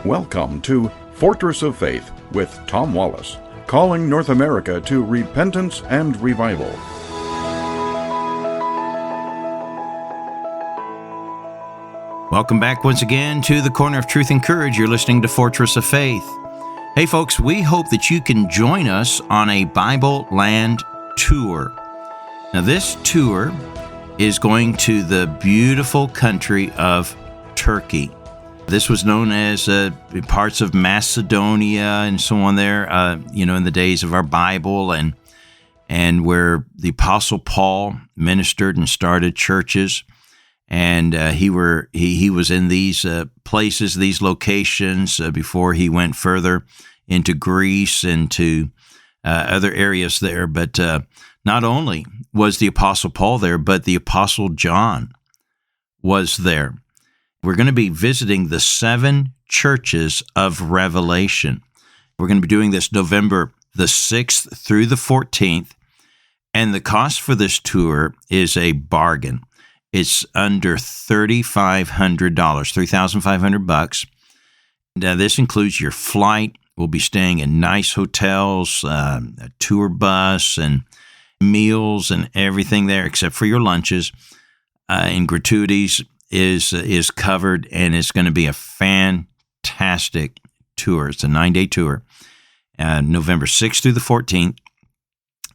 Welcome to Fortress of Faith with Tom Wallace, calling North America to repentance and revival. Welcome back once again to the Corner of Truth and Courage. You're listening to Fortress of Faith. Hey folks, we hope that you can join us on a Bible Land tour. Now this tour is going to the beautiful country of Turkey. This was known as parts of Macedonia and so on there, in the days of our Bible, and where the Apostle Paul ministered and started churches. And he was in these places, these locations, before he went further into Greece and to other areas there. But not only was the Apostle Paul there, but the Apostle John was there. We're going to be visiting the 7 churches of Revelation. We're going to be doing this November the 6th through the 14th, and the cost for this tour is a bargain. It's under $3,500, $3,500. This includes your flight. We'll be staying in nice hotels, a tour bus, and meals and everything there, except for your lunches. And gratuities is covered, and it's going to be a fantastic tour. It's a 9-day tour, November 6th through the 14th.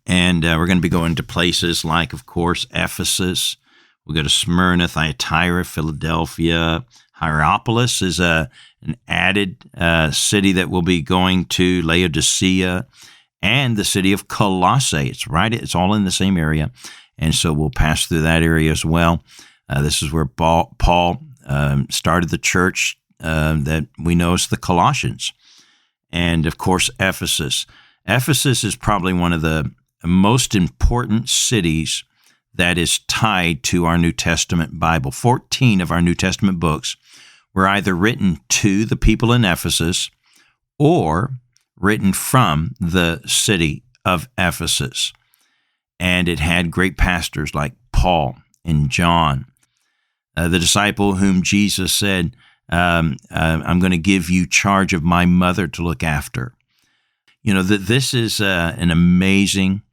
And we're going to be going to places like, of course, Ephesus. We'll go to Smyrna, Thyatira, Philadelphia. Hierapolis is an added city that we'll be going to, Laodicea, and the city of Colossae. It's all in the same area. And so we'll pass through that area as well. This is where Paul started the church that we know as the Colossians. And, of course, Ephesus. Ephesus is probably one of the most important cities that is tied to our New Testament Bible. 14 of our New Testament books were either written to the people in Ephesus or written from the city of Ephesus. And it had great pastors like Paul and John, the disciple whom Jesus said, I'm going to give you charge of my mother to look after. This is an amazing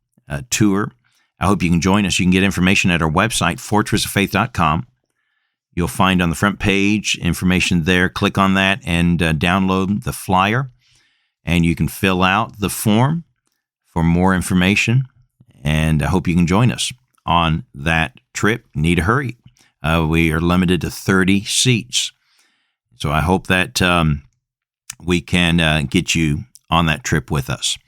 tour. I hope you can join us. You can get information at our website, fortressoffaith.com. You'll find on the front page information there. Click on that and download the flyer, and you can fill out the form for more information. And I hope you can join us on that trip. You need to hurry. We are limited to 30 seats. So I hope that we can get you on that trip with us.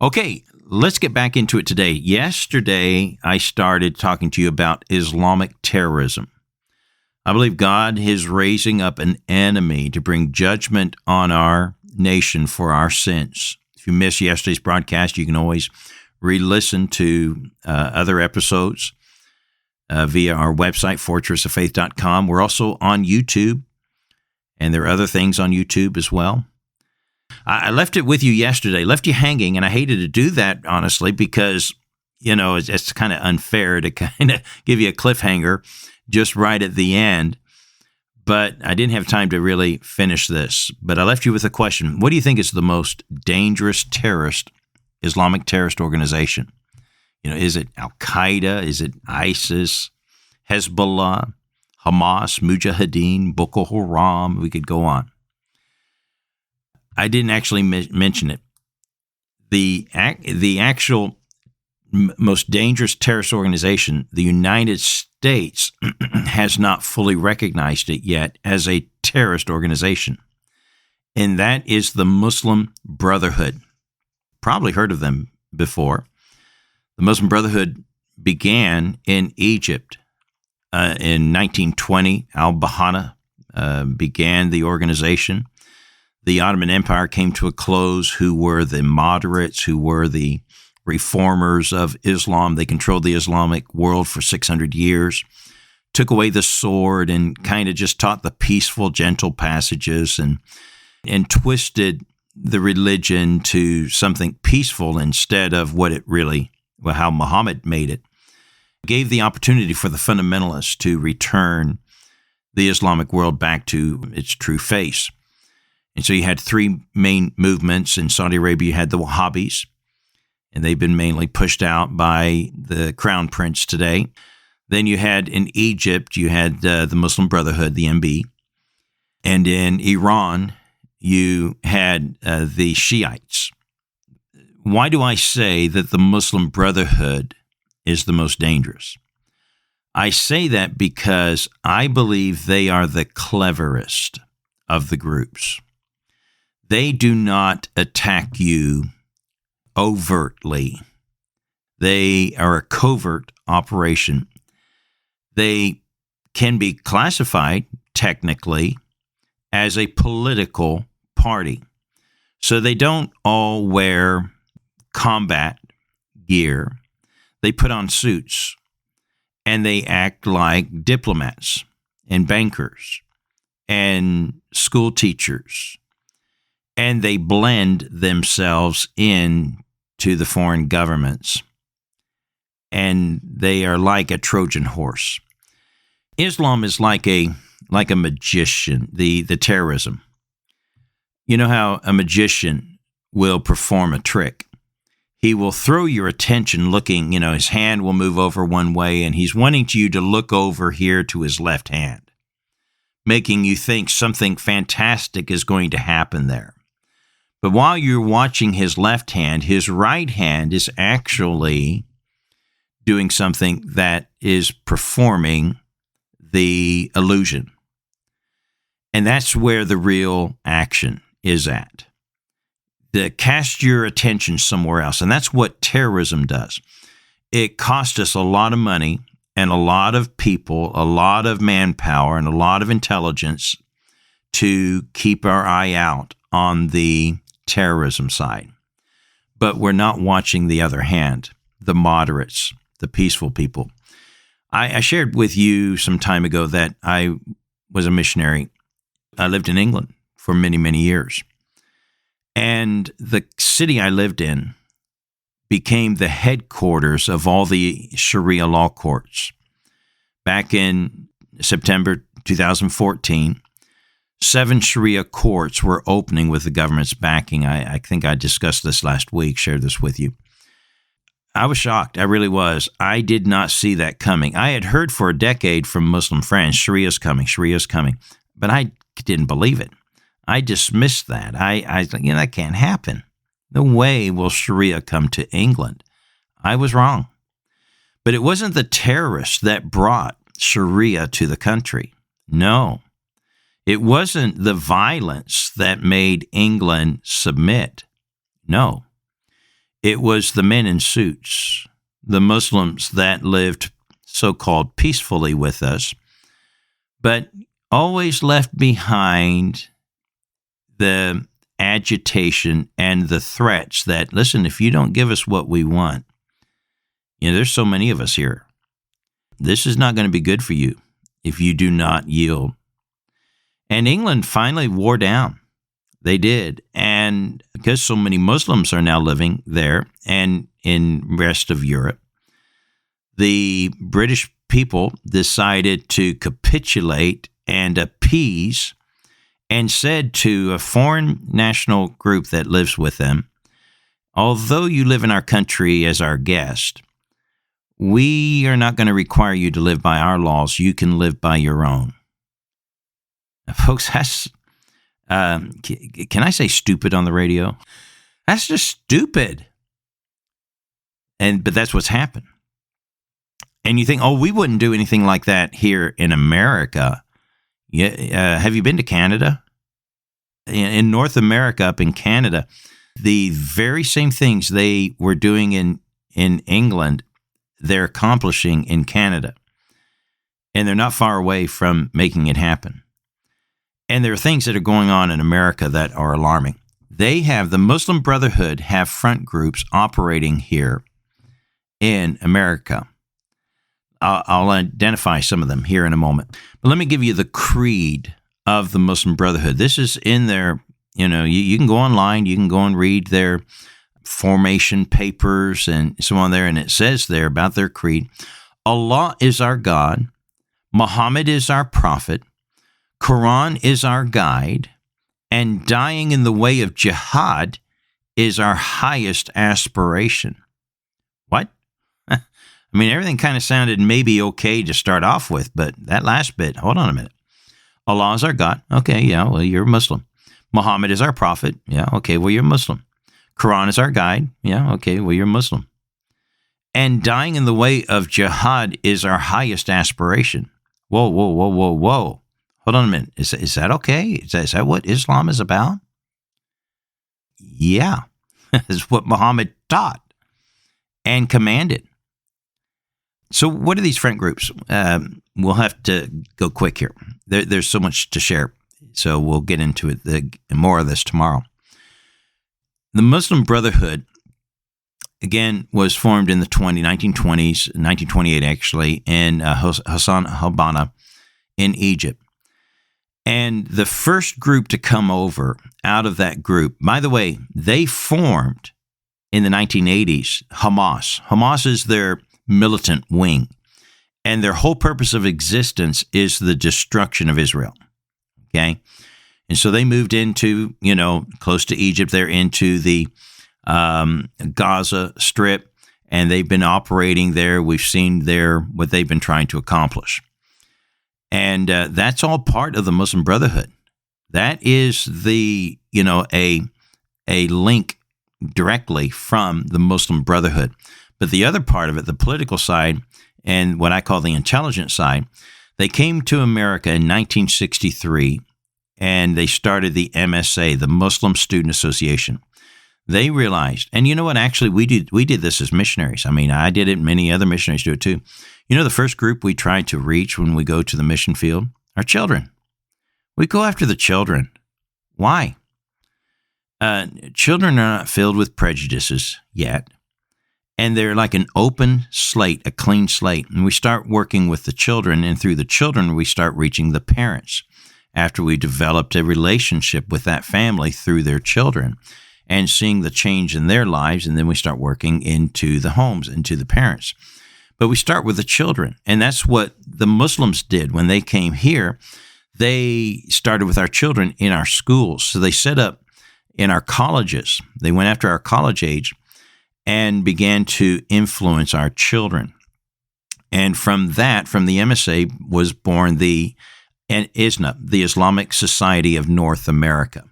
Okay, let's get back into it today. Yesterday, I started talking to you about Islamic terrorism. I believe God is raising up an enemy to bring judgment on our nation for our sins. If you missed yesterday's broadcast, you can always re-listen to other episodes via our website, fortressoffaith.com. We're also on YouTube, and there are other things on YouTube as well. I left it with you yesterday, left you hanging, and I hated to do that, honestly, because, it's kind of unfair to kind of give you a cliffhanger just right at the end. But I didn't have time to really finish this. But I left you with a question. What do you think is the most dangerous Islamic terrorist organization? Is it Al-Qaeda? Is it ISIS, Hezbollah, Hamas, Mujahideen, Boko Haram? We could go on. I didn't actually mention it. The actual most dangerous terrorist organization, the United States, has not fully recognized it yet as a terrorist organization, and that is the Muslim Brotherhood. Probably heard of them before. The Muslim Brotherhood began in Egypt. In 1920, al-Bahana began the organization. The Ottoman Empire came to a close, who were the moderates, who were the reformers of Islam. They controlled the Islamic world for 600 years, took away the sword and kind of just taught the peaceful, gentle passages and twisted the religion to something peaceful instead of how Muhammad made it. Gave the opportunity for the fundamentalists to return the Islamic world back to its true face. And so you had three main movements. In Saudi Arabia, you had the Wahhabis, and they've been mainly pushed out by the crown prince today. Then you had in Egypt, you had the Muslim Brotherhood, the MB. And in Iran, you had the Shiites. Why do I say that the Muslim Brotherhood is the most dangerous? I say that because I believe they are the cleverest of the groups. They do not attack you overtly. They are a covert operation. They can be classified technically as a political party. So they don't all wear combat gear. They put on suits and they act like diplomats and bankers and school teachers. And they blend themselves in to the foreign governments. And they are like a Trojan horse. Islam is like a magician, the terrorism. You know how a magician will perform a trick. He will throw your attention looking, his hand will move over one way and he's wanting you to look over here to his left hand, making you think something fantastic is going to happen there. But while you're watching his left hand, his right hand is actually doing something that is performing the illusion. And that's where the real action is at. Cast your attention somewhere else. And that's what terrorism does. It costs us a lot of money and a lot of people, a lot of manpower, and a lot of intelligence to keep our eye out on the terrorism side. But we're not watching the other hand, the moderates, the peaceful people. I shared with you some time ago that I was a missionary. I lived in England for many, many years. And the city I lived in became the headquarters of all the Sharia law courts. Back in September 2014, 7 Sharia courts were opening with the government's backing. I think I discussed this last week, shared this with you. I was shocked. I really was. I did not see that coming. I had heard for a decade from Muslim friends, Sharia's coming, but I didn't believe it. I dismissed that. I thought, that can't happen. No way will Sharia come to England. I was wrong. But it wasn't the terrorists that brought Sharia to the country. No. It wasn't the violence that made England submit. No. It was the men in suits, the Muslims that lived so-called peacefully with us, but always left behind the agitation and the threats that, listen, if you don't give us what we want, there's so many of us here. This is not going to be good for you if you do not yield. And England finally wore down. They did. And because so many Muslims are now living there and in the rest of Europe, the British people decided to capitulate and appease and said to a foreign national group that lives with them, although you live in our country as our guest, we are not going to require you to live by our laws. You can live by your own. Now, folks, that's... can I say stupid on the radio? That's just stupid. But that's what's happened. And you think, we wouldn't do anything like that here in America. Yeah, have you been to Canada? In North America, up in Canada, the very same things they were doing in England, they're accomplishing in Canada. And they're not far away from making it happen. And there are things that are going on in America that are alarming. The Muslim Brotherhood have front groups operating here in America. I'll identify some of them here in a moment. But let me give you the creed of the Muslim Brotherhood. This is in their, you can go online, you can go and read their formation papers and so on there, and it says there about their creed, Allah is our God, Muhammad is our prophet, Quran is our guide, and dying in the way of jihad is our highest aspiration. What? I mean, everything kind of sounded maybe okay to start off with, but that last bit, hold on a minute. Allah is our God. Okay, yeah, well, you're a Muslim. Muhammad is our prophet. Yeah, okay, well, you're a Muslim. Quran is our guide. Yeah, okay, well, you're a Muslim. And dying in the way of jihad is our highest aspiration. Whoa, whoa, whoa, whoa, whoa. Hold on a minute. Is that okay? Is that what Islam is about? Yeah, is what Muhammad taught and commanded. So what are these friend groups? We'll have to go quick here. There's so much to share, so we'll get into it, more of this tomorrow. The Muslim Brotherhood, again, was formed in the 1920s, 1928 actually, in Hassan al-Banna in Egypt. And the first group to come over out of that group, by the way, they formed in the 1980s Hamas. Hamas is their militant wing, and their whole purpose of existence is the destruction of Israel. Okay? And so they moved into, close to Egypt. They're into the Gaza Strip, and they've been operating there. We've seen what they've been trying to accomplish. And that's all part of the Muslim Brotherhood. That is a link directly from the Muslim Brotherhood. But the other part of it, the political side and what I call the intelligence side, they came to America in 1963, and they started the MSA, the Muslim Student Association. They realized, and you know what? Actually, we did this as missionaries. I mean, I did it. Many other missionaries do it too. The first group we try to reach when we go to the mission field are children. We go after the children. Why? Children are not filled with prejudices yet, and they're like an open slate, a clean slate. And we start working with the children, and through the children, we start reaching the parents after we developed a relationship with that family through their children and seeing the change in their lives. And then we start working into the homes, into the parents. But we start with the children. And that's what the Muslims did when they came here. They started with our children in our schools. So they set up in our colleges. They went after our college age and began to influence our children. And from that, from the MSA, was born the ISNA, the Islamic Society of North America.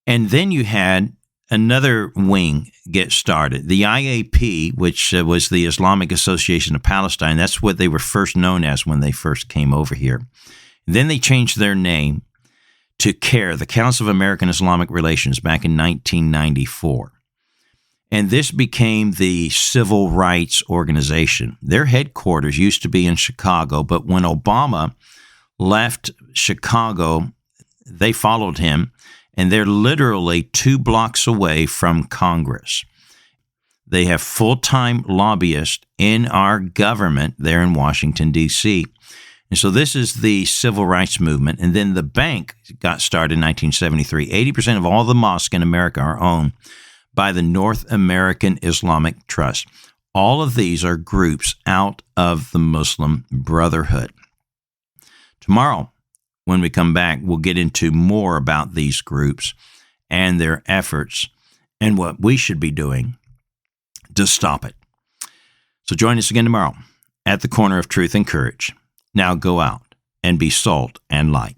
And then you had another wing get started, the IAP, which was the Islamic Association of Palestine. That's what they were first known as when they first came over here. Then they changed their name to CARE, the Council of American Islamic Relations, back in 1994. And this became the Civil Rights Organization. Their headquarters used to be in Chicago, but when Obama left Chicago, they followed him, and they're literally 2 blocks away from Congress. They have full-time lobbyists in our government there in Washington, D.C. And so this is the civil rights movement. And then the bank got started in 1973. 80% of all the mosques in America are owned by the North American Islamic Trust. All of these are groups out of the Muslim Brotherhood. Tomorrow, when we come back, we'll get into more about these groups and their efforts and what we should be doing to stop it. So join us again tomorrow at the Corner of Truth and Courage. Now go out and be salt and light.